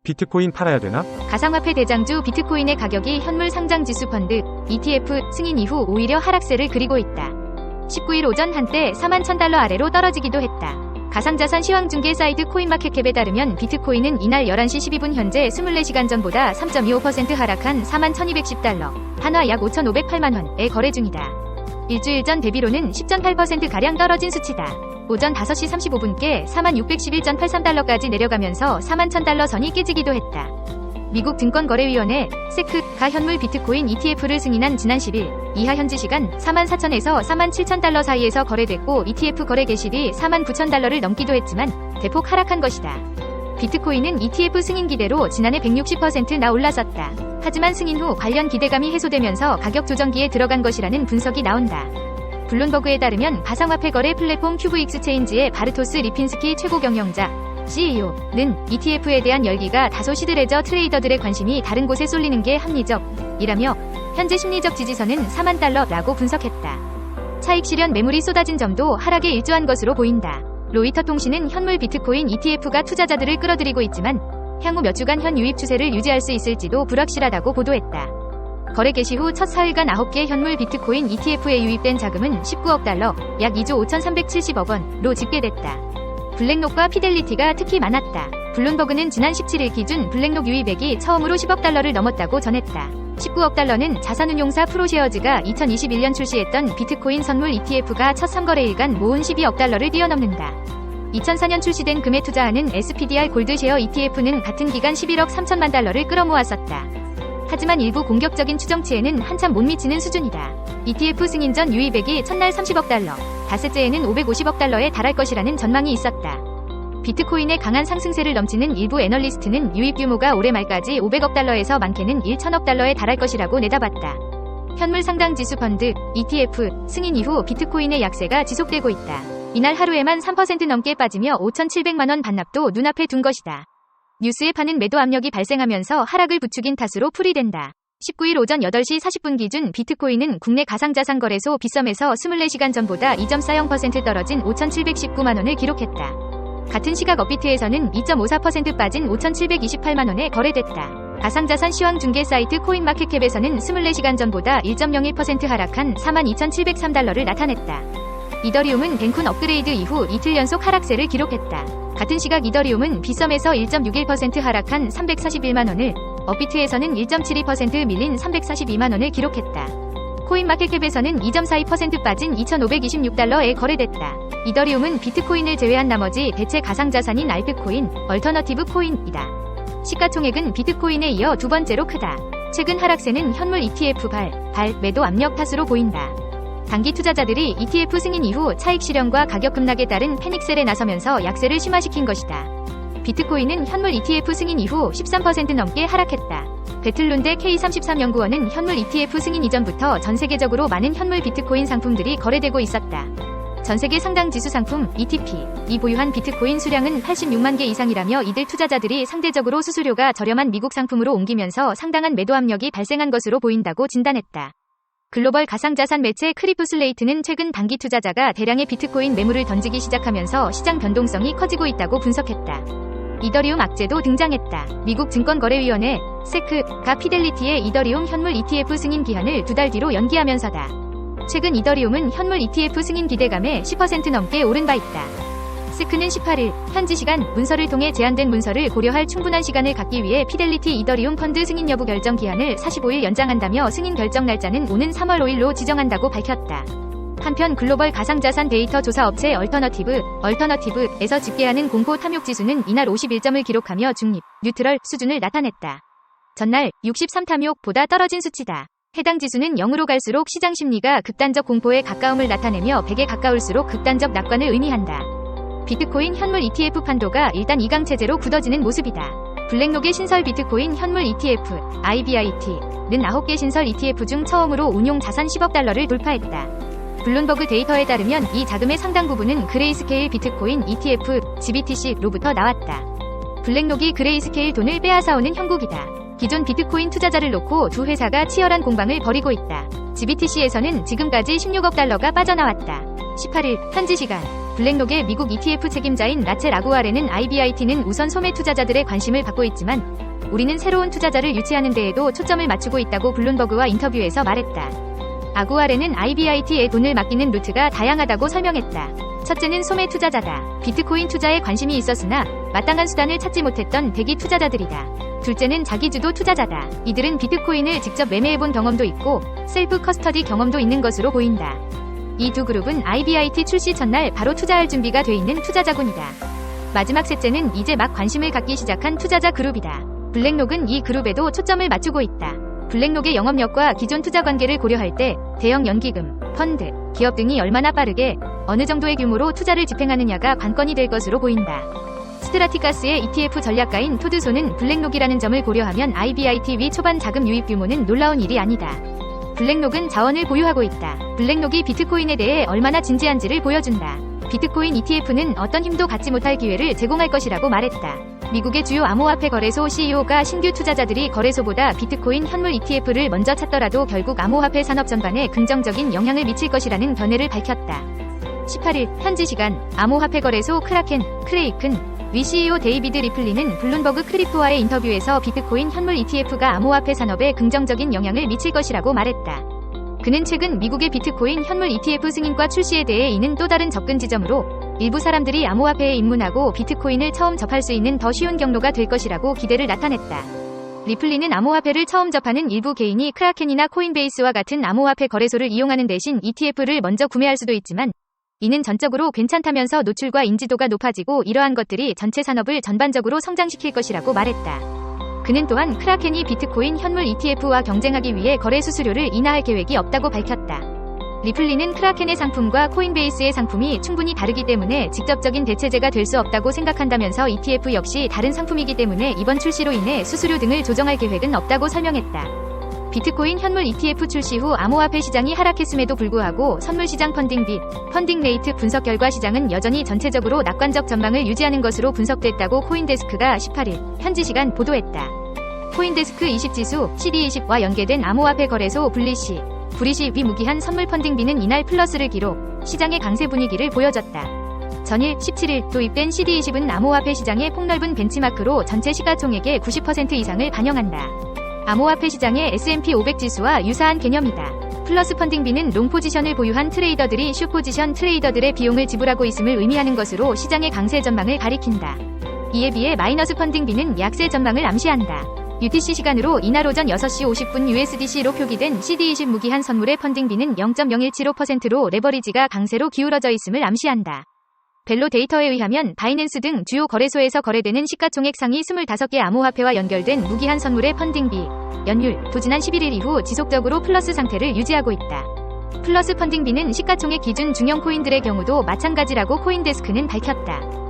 비트코인 팔아야 되나? 가상화폐 대장주 비트코인의 가격이 현물 상장 지수 펀드 ETF 승인 이후 오히려 하락세를 그리고 있다. 19일 오전 한때 41,000달러 아래로 떨어지기도 했다. 가상자산 시황중개 사이트 코인마켓캡에 따르면 비트코인은 이날 11시 12분 현재 24시간 전보다 3.25% 하락한 41,210달러, 한화 약 5,508만원에 거래 중이다. 일주일 전 대비로는 10.8%가량 떨어진 수치다. 오전 5시 35분께 4611.83달러까지 내려가면서 41,000달러 선이 깨지기도 했다. 미국 증권거래위원회 SEC가 현물 비트코인 ETF를 승인한 지난 10일 이하 현지 시간 44,000에서 47,000달러 사이에서 거래됐고 ETF 거래 개시일이 49,000달러를 넘기도 했지만 대폭 하락한 것이다. 비트코인은 ETF 승인 기대로 지난해 160%나 올랐었다. 하지만 승인 후 관련 기대감이 해소되면서 가격 조정기에 들어간 것이라는 분석이 나온다. 블룸버그에 따르면 가상화폐 거래 플랫폼 큐브 익스체인지의 바르토스 리핀스키 최고 경영자 CEO는 ETF에 대한 열기가 다소 시들해져 트레이더들의 관심이 다른 곳에 쏠리는 게 합리적이라며 현재 심리적 지지선은 4만 달러라고 분석했다. 차익 실현 매물이 쏟아진 점도 하락에 일조한 것으로 보인다. 로이터 통신은 현물 비트코인 ETF가 투자자들을 끌어들이고 있지만 향후 몇 주간 현 유입 추세를 유지할 수 있을지도 불확실하다고 보도했다. 거래 개시 후 첫 사흘간 9개 현물 비트코인 ETF에 유입된 자금은 19억 달러, 약 2조 5,370억 원로 집계됐다. 블랙록과 피델리티가 특히 많았다. 블룸버그는 지난 17일 기준 블랙록 유입액이 처음으로 10억 달러를 넘었다고 전했다. 19억 달러는 자산운용사 프로쉐어즈가 2021년 출시했던 비트코인 선물 ETF가 첫 3거래일간 모은 12억 달러를 뛰어넘는다. 2004년 출시된 금에 투자하는 SPDR 골드쉐어 ETF는 같은 기간 11억 3천만 달러를 끌어모았었다. 하지만 일부 공격적인 추정치에는 한참 못 미치는 수준이다. ETF 승인 전 유입액이 첫날 30억 달러, 닷새째에는 550억 달러에 달할 것이라는 전망이 있었다. 비트코인의 강한 상승세를 넘치는 일부 애널리스트는 유입 규모가 올해 말까지 500억 달러에서 많게는 1,000억 달러에 달할 것이라고 내다봤다. 현물 상당 지수 펀드 ETF 승인 이후 비트코인의 약세가 지속되고 있다. 이날 하루에만 3% 넘게 빠지며 5,700만원 반납도 눈앞에 둔 것이다. 뉴스에 파는 매도 압력이 발생하면서 하락을 부추긴 탓으로 풀이된다. 19일 오전 8시 40분 기준 비트코인은 국내 가상자산 거래소 빗썸에서 24시간 전보다 2.40% 떨어진 5,719만원을 기록했다. 같은 시각 업비트에서는 2.54% 빠진 5,728만원에 거래됐다. 가상자산 시황 중개 사이트 코인마켓캡에서는 24시간 전보다 1.01% 하락한 42,703달러를 나타냈다. 이더리움은 벤쿤 업그레이드 이후 이틀 연속 하락세를 기록했다. 같은 시각 이더리움은 빗썸에서 1.61% 하락한 341만원을, 업비트에서는 1.72% 밀린 342만원을 기록했다. 코인마켓캡에서는 2.42% 빠진 2,526달러에 거래됐다. 이더리움은 비트코인을 제외한 나머지 대체 가상자산인 알트코인, 얼터너티브 코인이다. 시가총액은 비트코인에 이어 두 번째로 크다. 최근 하락세는 현물 ETF 매도 압력 탓으로 보인다. 단기 투자자들이 ETF 승인 이후 차익 실현과 가격 급락에 따른 패닉셀에 나서면서 약세를 심화시킨 것이다. 비트코인은 현물 ETF 승인 이후 13% 넘게 하락했다. 배틀룬데 K33연구원은 현물 ETF 승인 이전부터 전 세계적으로 많은 현물 비트코인 상품들이 거래되고 있었다. 전 세계 상당 지수 상품 ETP이 보유한 비트코인 수량은 86만 개 이상이라며 이들 투자자들이 상대적으로 수수료가 저렴한 미국 상품으로 옮기면서 상당한 매도 압력이 발생한 것으로 보인다고 진단했다. 글로벌 가상자산 매체 크리프슬레이트는 최근 단기 투자자가 대량의 비트코인 매물을 던지기 시작하면서 시장 변동성이 커지고 있다고 분석했다. 이더리움 악재도 등장했다. 미국 증권거래위원회 SEC가 피델리티의 이더리움 현물 ETF 승인 기한을 2달 뒤로 연기하면서다. 최근 이더리움은 현물 ETF 승인 기대감에 10% 넘게 오른 바 있다. SEC는 18일 현지 시간 문서를 통해 제한된 문서를 고려할 충분한 시간을 갖기 위해 피델리티 이더리움 펀드 승인 여부 결정 기한을 45일 연장한다며 승인 결정 날짜는 오는 3월 5일로 지정한다고 밝혔다. 한편 글로벌 가상자산 데이터 조사 업체 얼터너티브에서 집계하는 공포 탐욕 지수는 이날 51점을 기록하며 중립, 뉴트럴 수준을 나타냈다. 전날 63 탐욕보다 떨어진 수치다. 해당 지수는 0으로 갈수록 시장 심리가 극단적 공포에 가까움을 나타내며 100에 가까울수록 극단적 낙관을 의미한다. 비트코인 현물 ETF 판도가 일단 2강 체제로 굳어지는 모습이다. 블랙록의 신설 비트코인 현물 ETF, IBIT는 9개 신설 ETF 중 처음으로 운용 자산 10억 달러를 돌파했다. 블룸버그 데이터에 따르면 이 자금의 상당 부분은 그레이스케일 비트코인 ETF, GBTC로부터 나왔다. 블랙록이 그레이스케일 돈을 빼앗아오는 형국이다. 기존 비트코인 투자자를 놓고 두 회사가 치열한 공방을 벌이고 있다. GBTC에서는 지금까지 16억 달러가 빠져나왔다. 18일 현지 시간 블랙록의 미국 ETF 책임자인 라첼 아구아레는 IBIT는 우선 소매 투자자들의 관심을 받고 있지만 우리는 새로운 투자자를 유치하는 데에도 초점을 맞추고 있다고 블룸버그와 인터뷰에서 말했다. 아구아레는 IBIT에 돈을 맡기는 루트가 다양하다고 설명했다. 첫째는 소매 투자자다. 비트코인 투자에 관심이 있었으나 마땅한 수단을 찾지 못했던 대기 투자자들이다. 둘째는 자기주도 투자자다. 이들은 비트코인을 직접 매매해본 경험도 있고 셀프 커스터디 경험도 있는 것으로 보인다. 이 두 그룹은 IBIT 출시 첫날 바로 투자할 준비가 돼 있는 투자자군이다. 마지막 셋째는 이제 막 관심을 갖기 시작한 투자자 그룹이다. 블랙록은 이 그룹에도 초점을 맞추고 있다. 블랙록의 영업력과 기존 투자 관계를 고려할 때 대형 연기금, 펀드, 기업 등이 얼마나 빠르게 어느 정도의 규모로 투자를 집행하느냐가 관건이 될 것으로 보인다. 스트라티가스의 ETF 전략가인 토드소는 블랙록이라는 점을 고려하면 IBIT 위 초반 자금 유입 규모는 놀라운 일이 아니다. 블랙록은 자원을 보유하고 있다. 블랙록이 비트코인에 대해 얼마나 진지한지를 보여준다. 비트코인 ETF는 어떤 힘도 갖지 못할 기회를 제공할 것이라고 말했다. 미국의 주요 암호화폐 거래소 CEO가 신규 투자자들이 거래소보다 비트코인 현물 ETF를 먼저 찾더라도 결국 암호화폐 산업 전반에 긍정적인 영향을 미칠 것이라는 견해를 밝혔다. 18일 현지 시간 암호화폐 거래소 크레이큰 위 CEO 데이비드 리플리는 블룸버그 크립토와의 인터뷰에서 비트코인 현물 ETF가 암호화폐 산업에 긍정적인 영향을 미칠 것이라고 말했다. 그는 최근 미국의 비트코인 현물 ETF 승인과 출시에 대해 이는 또 다른 접근 지점으로 일부 사람들이 암호화폐에 입문하고 비트코인을 처음 접할 수 있는 더 쉬운 경로가 될 것이라고 기대를 나타냈다. 리플리는 암호화폐를 처음 접하는 일부 개인이 크라켄이나 코인베이스와 같은 암호화폐 거래소를 이용하는 대신 ETF를 먼저 구매할 수도 있지만 이는 전적으로 괜찮다면서 노출과 인지도가 높아지고 이러한 것들이 전체 산업을 전반적으로 성장시킬 것이라고 말했다. 그는 또한 크라켄이 비트코인 현물 ETF와 경쟁하기 위해 거래 수수료를 인하할 계획이 없다고 밝혔다. 리플리는 크라켄의 상품과 코인베이스의 상품이 충분히 다르기 때문에 직접적인 대체제가 될 수 없다고 생각한다면서 ETF 역시 다른 상품이기 때문에 이번 출시로 인해 수수료 등을 조정할 계획은 없다고 설명했다. 비트코인 현물 ETF 출시 후 암호화폐 시장이 하락했음에도 불구하고 선물시장 펀딩 레이트 분석 결과 시장은 여전히 전체적으로 낙관적 전망을 유지하는 것으로 분석됐다고 코인데스크가 18일 현지 시간 보도했다. 코인데스크 20지수 CD20와 연계된 암호화폐 거래소 브릿이 위 무기한 선물 펀딩비는 이날 플러스를 기록, 시장의 강세 분위기를 보여줬다. 전일 17일 도입된 CD20은 암호화폐 시장의 폭넓은 벤치마크로 전체 시가총액의 90% 이상을 반영한다. 암호화폐 시장의 S&P 500 지수와 유사한 개념이다. 플러스 펀딩비는 롱 포지션을 보유한 트레이더들이 슈 포지션 트레이더들의 비용을 지불하고 있음을 의미하는 것으로 시장의 강세 전망을 가리킨다. 이에 비해 마이너스 펀딩비는 약세 전망을 암시한다. UTC 시간으로 이날 오전 6시 50분 USDC로 표기된 CD20 무기한 선물의 펀딩비는 0.0175%로 레버리지가 강세로 기울어져 있음을 암시한다. 벨로 데이터에 의하면 바이낸스 등 주요 거래소에서 거래되는 시가총액 상위 25개 암호화폐와 연결된 무기한 선물의 펀딩비, 연율도 지난 11일 이후 지속적으로 플러스 상태를 유지하고 있다. 플러스 펀딩비는 시가총액 기준 중형 코인들의 경우도 마찬가지라고 코인데스크는 밝혔다.